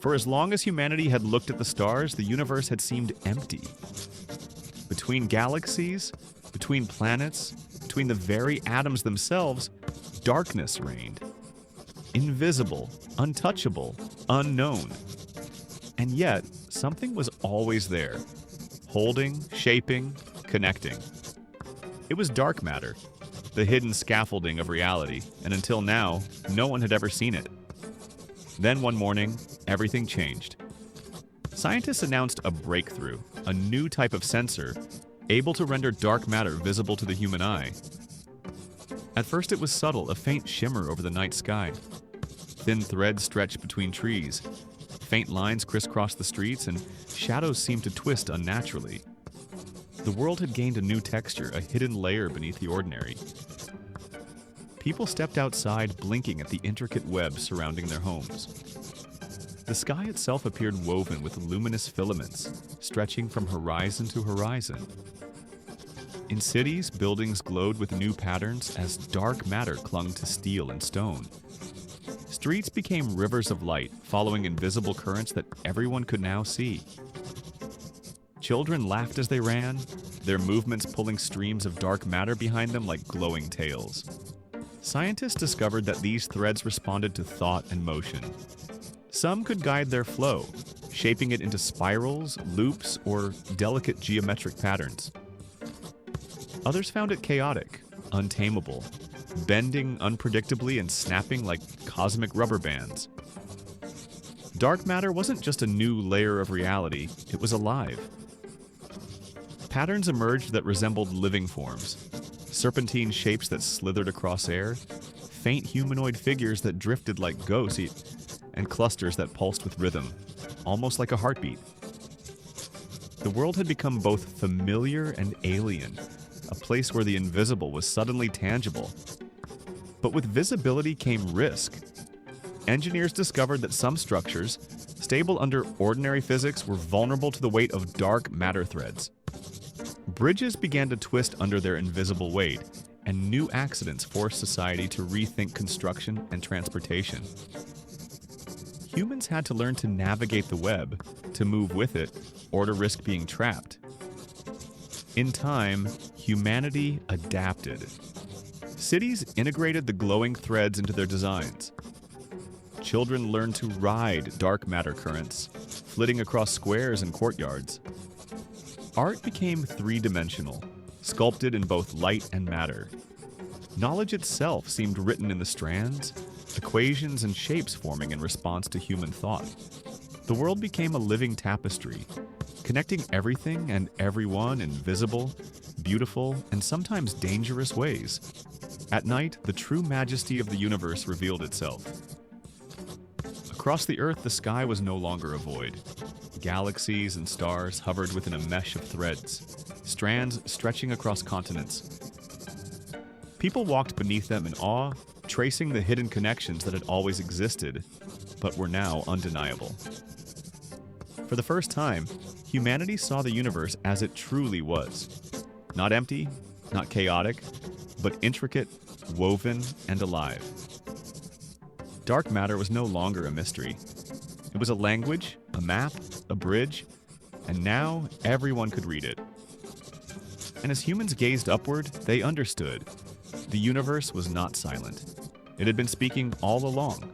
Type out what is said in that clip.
For as long as humanity had looked at the stars, the universe had seemed empty. Between galaxies, between planets, between the very atoms themselves, darkness reigned. Invisible, untouchable, unknown. And yet, something was always there, holding, shaping, connecting. It was dark matter, the hidden scaffolding of reality, and until now, no one had ever seen it. Then one morning, everything changed. Scientists announced a breakthrough, a new type of sensor, able to render dark matter visible to the human eye. At first it was subtle, a faint shimmer over the night sky. Thin threads stretched between trees. Faint lines crisscrossed the streets, and shadows seemed to twist unnaturally. The world had gained a new texture, a hidden layer beneath the ordinary. People stepped outside, blinking at the intricate web surrounding their homes. The sky itself appeared woven with luminous filaments, stretching from horizon to horizon. In cities, buildings glowed with new patterns as dark matter clung to steel and stone. Streets became rivers of light, following invisible currents that everyone could now see. Children laughed as they ran, their movements pulling streams of dark matter behind them like glowing tails. Scientists discovered that these threads responded to thought and motion. Some could guide their flow, shaping it into spirals, loops, or delicate geometric patterns. Others found it chaotic, untamable, bending unpredictably and snapping like cosmic rubber bands. Dark matter wasn't just a new layer of reality, it was alive. Patterns emerged that resembled living forms, serpentine shapes that slithered across air, faint humanoid figures that drifted like ghosts, and clusters that pulsed with rhythm, almost like a heartbeat. The world had become both familiar and alien, a place where the invisible was suddenly tangible. But with visibility came risk. Engineers discovered that some structures, stable under ordinary physics, were vulnerable to the weight of dark matter threads. Bridges began to twist under their invisible weight, and new accidents forced society to rethink construction and transportation. Humans had to learn to navigate the web, to move with it, or to risk being trapped. In time, humanity adapted. Cities integrated the glowing threads into their designs. Children learned to ride dark matter currents, flitting across squares and courtyards. Art became three-dimensional, sculpted in both light and matter. Knowledge itself seemed written in the strands, equations and shapes forming in response to human thought. The world became a living tapestry, connecting everything and everyone in visible, beautiful, and sometimes dangerous ways. At night, the true majesty of the universe revealed itself. Across the Earth, the sky was no longer a void. Galaxies and stars hovered within a mesh of threads, strands stretching across continents. People walked beneath them in awe, tracing the hidden connections that had always existed, but were now undeniable. For the first time, humanity saw the universe as it truly was. Not empty, not chaotic, but intricate, woven, and alive. Dark matter was no longer a mystery. It was a language, a map, a bridge, and now everyone could read it. And as humans gazed upward, they understood. The universe was not silent. It had been speaking all along.